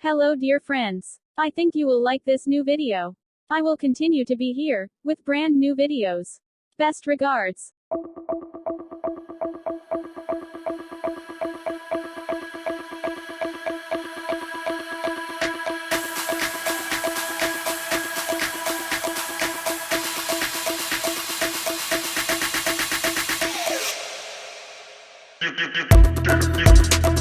Hello dear friends. I think you will like this new video. I will continue to be here, with brand new videos. Best regards. You